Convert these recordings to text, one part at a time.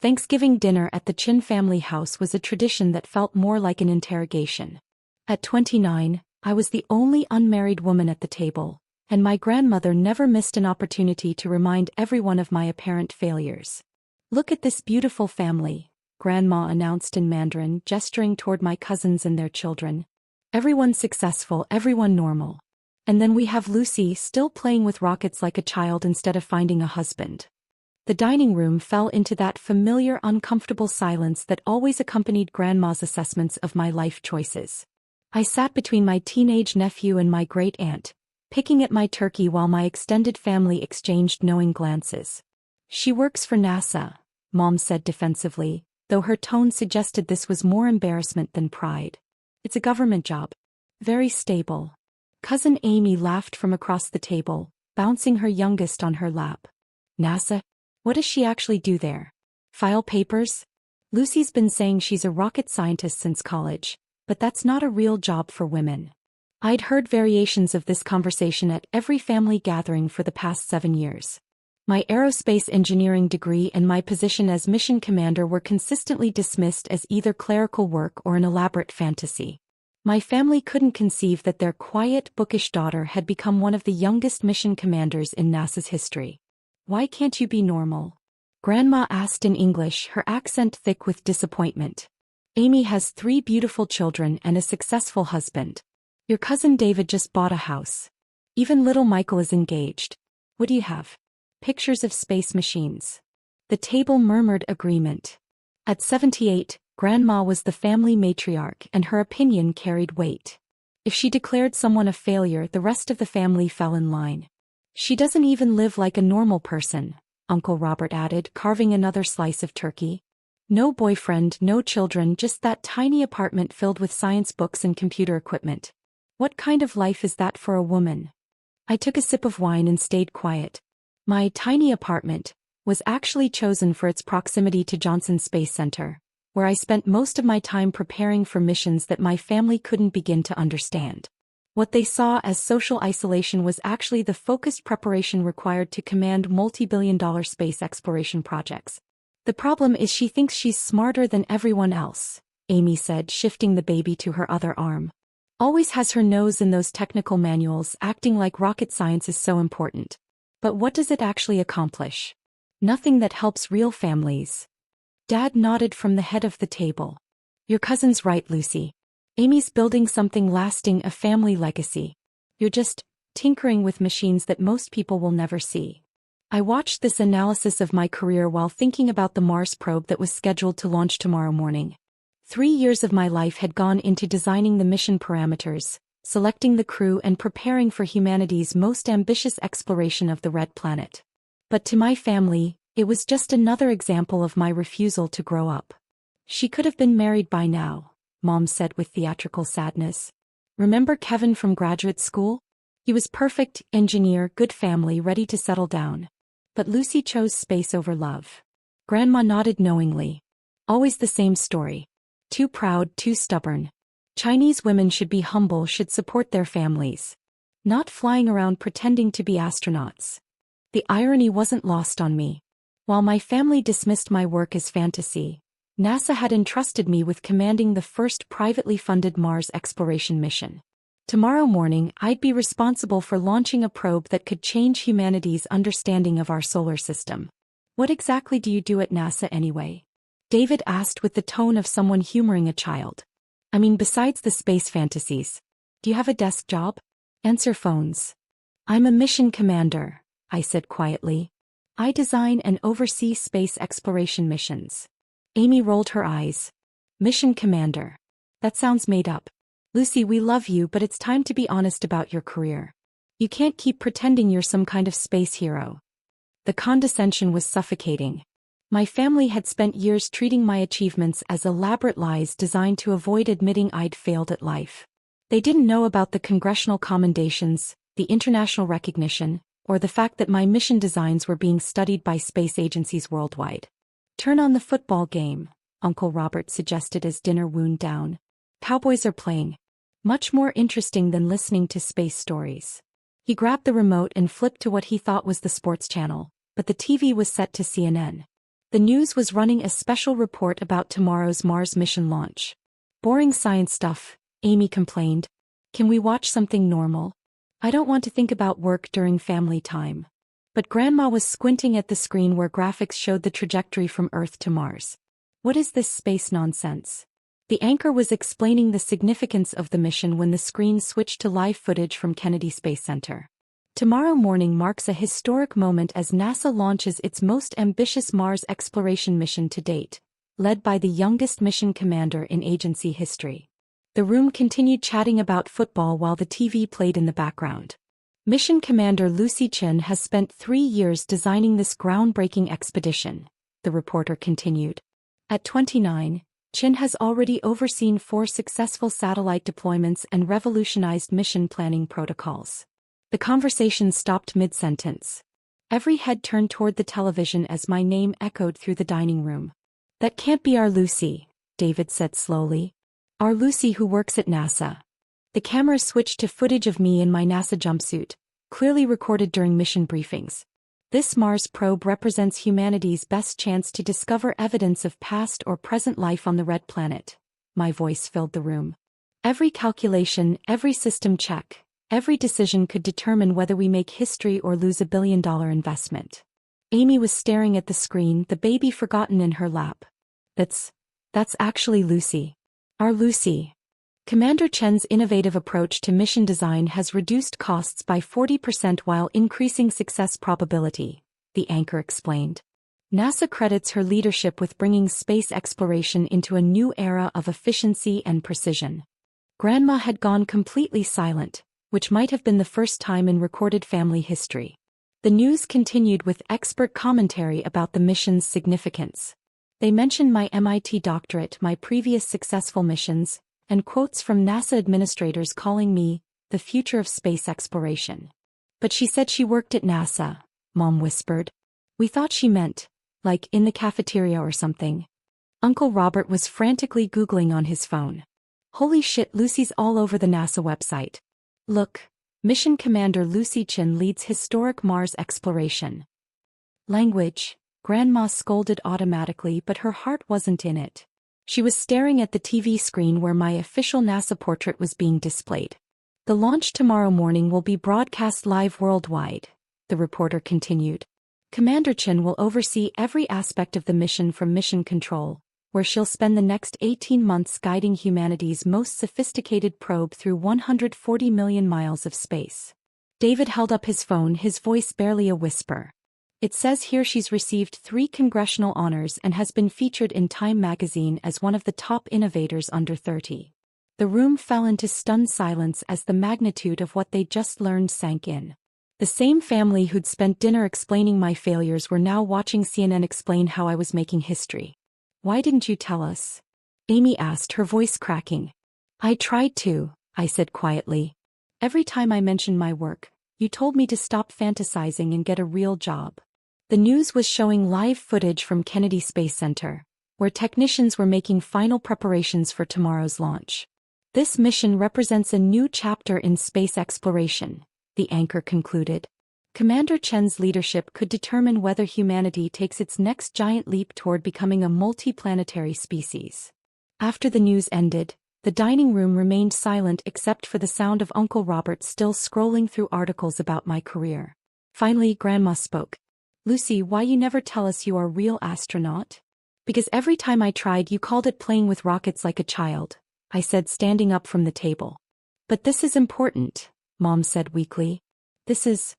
Thanksgiving dinner at the Chen family house was a tradition that felt more like an interrogation. At 29, I was the only unmarried woman at the table, and my grandmother never missed an opportunity to remind everyone of my apparent failures. "Look at this beautiful family," Grandma announced in Mandarin, gesturing toward my cousins and their children. "Everyone successful, everyone normal. And then we have Lucy still playing with rockets like a child instead of finding a husband." The dining room fell into that familiar uncomfortable silence that always accompanied Grandma's assessments of my life choices. I sat between my teenage nephew and my great-aunt, picking at my turkey while my extended family exchanged knowing glances. "She works for NASA," Mom said defensively, though her tone suggested this was more embarrassment than pride. "It's a government job. Very stable." Cousin Amy laughed from across the table, bouncing her youngest on her lap. "NASA? What does she actually do there? File papers? Lucy's been saying she's a rocket scientist since college, but that's not a real job for women." I'd heard variations of this conversation at every family gathering for the past 7 years. My aerospace engineering degree and my position as mission commander were consistently dismissed as either clerical work or an elaborate fantasy. My family couldn't conceive that their quiet, bookish daughter had become one of the youngest mission commanders in NASA's history. "Why can't you be normal?" Grandma asked in English, her accent thick with disappointment. "Amy has 3 beautiful children and a successful husband. Your cousin David just bought a house. Even little Michael is engaged. What do you have? Pictures of space machines." The table murmured agreement. At 78, Grandma was the family matriarch and her opinion carried weight. If she declared someone a failure, the rest of the family fell in line. "She doesn't even live like a normal person," Uncle Robert added, carving another slice of turkey. "No boyfriend, no children, just that tiny apartment filled with science books and computer equipment. What kind of life is that for a woman?" I took a sip of wine and stayed quiet. My tiny apartment was actually chosen for its proximity to Johnson Space Center, where I spent most of my time preparing for missions that my family couldn't begin to understand. What they saw as social isolation was actually the focused preparation required to command multi-billion-dollar space exploration projects. "The problem is she thinks she's smarter than everyone else," Amy said, shifting the baby to her other arm. "Always has her nose in those technical manuals, acting like rocket science is so important. But what does it actually accomplish? Nothing that helps real families." Dad nodded from the head of the table. "Your cousin's right, Lucy. Amy's building something lasting, a family legacy. You're just tinkering with machines that most people will never see." I watched this analysis of my career while thinking about the Mars probe that was scheduled to launch tomorrow morning. 3 years of my life had gone into designing the mission parameters, selecting the crew, and preparing for humanity's most ambitious exploration of the Red Planet. But to my family, it was just another example of my refusal to grow up. "She could have been married by now," Mom said with theatrical sadness. "Remember Kevin from graduate school? He was perfect, engineer, good family, ready to settle down. But Lucy chose space over love." Grandma nodded knowingly. "Always the same story. Too proud, too stubborn. Chinese women should be humble, should support their families. Not flying around pretending to be astronauts." The irony wasn't lost on me. While my family dismissed my work as fantasy, NASA had entrusted me with commanding the first privately funded Mars exploration mission. Tomorrow morning, I'd be responsible for launching a probe that could change humanity's understanding of our solar system. "What exactly do you do at NASA anyway?" David asked with the tone of someone humoring a child. "I mean, besides the space fantasies. Do you have a desk job? Answer phones." "I'm a mission commander," I said quietly. "I design and oversee space exploration missions." Amy rolled her eyes. "Mission commander. That sounds made up. Lucy, we love you, but it's time to be honest about your career. You can't keep pretending you're some kind of space hero." The condescension was suffocating. My family had spent years treating my achievements as elaborate lies designed to avoid admitting I'd failed at life. They didn't know about the congressional commendations, the international recognition, or the fact that my mission designs were being studied by space agencies worldwide. "Turn on the football game," Uncle Robert suggested as dinner wound down. "Cowboys are playing. Much more interesting than listening to space stories." He grabbed the remote and flipped to what he thought was the sports channel, but the TV was set to CNN. The news was running a special report about tomorrow's Mars mission launch. Boring science stuff, Amy complained. Can we watch something normal? I don't want to think about work during family time. But Grandma was squinting at the screen where graphics showed the trajectory from Earth to Mars. What is this space nonsense? The anchor was explaining the significance of the mission when the screen switched to live footage from Kennedy Space Center. Tomorrow morning marks a historic moment as NASA launches its most ambitious Mars exploration mission to date, led by the youngest mission commander in agency history. The room continued chatting about football while the TV played in the background. Mission Commander Chen has spent 3 years designing this groundbreaking expedition, the reporter continued. At 29, Chen has already overseen 4 successful satellite deployments and revolutionized mission planning protocols. The conversation stopped mid-sentence. Every head turned toward the television as my name echoed through the dining room. That can't be our Lucy, David said slowly. Our Lucy who works at NASA. The camera switched to footage of me in my NASA jumpsuit, clearly recorded during mission briefings. This Mars probe represents humanity's best chance to discover evidence of past or present life on the red planet. My voice filled the room. Every calculation, every system check, every decision could determine whether we make history or lose $1 billion investment. Amy was staring at the screen, the baby forgotten in her lap. That's actually Lucy. Our Lucy. Commander Chen's innovative approach to mission design has reduced costs by 40% while increasing success probability, the anchor explained. NASA credits her leadership with bringing space exploration into a new era of efficiency and precision. Grandma had gone completely silent, which might have been the first time in recorded family history. The news continued with expert commentary about the mission's significance. They mentioned my MIT doctorate, my previous successful missions, and quotes from NASA administrators calling me the future of space exploration. But she said she worked at NASA, Mom whispered. We thought she meant, like, in the cafeteria or something. Uncle Robert was frantically Googling on his phone. Holy shit, Lucy's all over the NASA website. Look, Mission Commander Chen leads historic Mars exploration. Language, Grandma scolded automatically, but her heart wasn't in it. She was staring at the TV screen where my official NASA portrait was being displayed. The launch tomorrow morning will be broadcast live worldwide, the reporter continued. Commander Chen will oversee every aspect of the mission from mission control, where she'll spend the next 18 months guiding humanity's most sophisticated probe through 140 million miles of space. David held up his phone, his voice barely a whisper. It says here she's received 3 congressional honors and has been featured in Time magazine as one of the top innovators under 30. The room fell into stunned silence as the magnitude of what they'd just learned sank in. The same family who'd spent dinner explaining my failures were now watching CNN explain how I was making history. Why didn't you tell us? Amy asked, her voice cracking. I tried to, I said quietly. Every time I mentioned my work, you told me to stop fantasizing and get a real job. The news was showing live footage from Kennedy Space Center, where technicians were making final preparations for tomorrow's launch. This mission represents a new chapter in space exploration, the anchor concluded. Commander Chen's leadership could determine whether humanity takes its next giant leap toward becoming a multi-planetary species. After the news ended, the dining room remained silent except for the sound of Uncle Robert still scrolling through articles about my career. Finally, Grandma spoke. Lucy, why you never tell us you are a real astronaut? Because every time I tried you called it playing with rockets like a child, I said, standing up from the table. But this is important, Mom said weakly. This is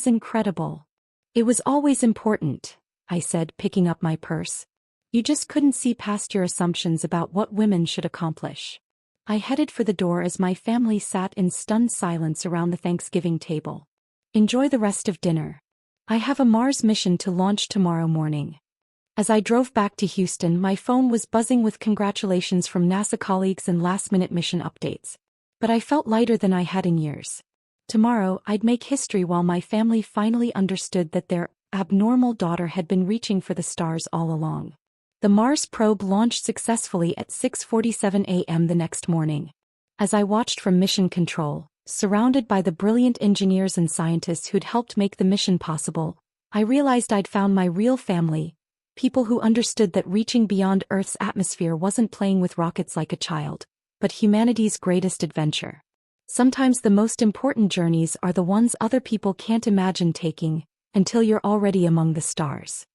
incredible. It was always important, I said, picking up my purse. You just couldn't see past your assumptions about what women should accomplish. I headed for the door as my family sat in stunned silence around the Thanksgiving table. Enjoy the rest of dinner. I have a Mars mission to launch tomorrow morning. As I drove back to Houston, my phone was buzzing with congratulations from NASA colleagues and last-minute mission updates. But I felt lighter than I had in years. Tomorrow, I'd make history while my family finally understood that their abnormal daughter had been reaching for the stars all along. The Mars probe launched successfully at 6:47 a.m. the next morning. As I watched from mission control, surrounded by the brilliant engineers and scientists who'd helped make the mission possible, I realized I'd found my real family, People who understood that reaching beyond Earth's atmosphere wasn't playing with rockets like a child, but humanity's greatest adventure. Sometimes the most important journeys are the ones other people can't imagine taking, until you're already among the stars.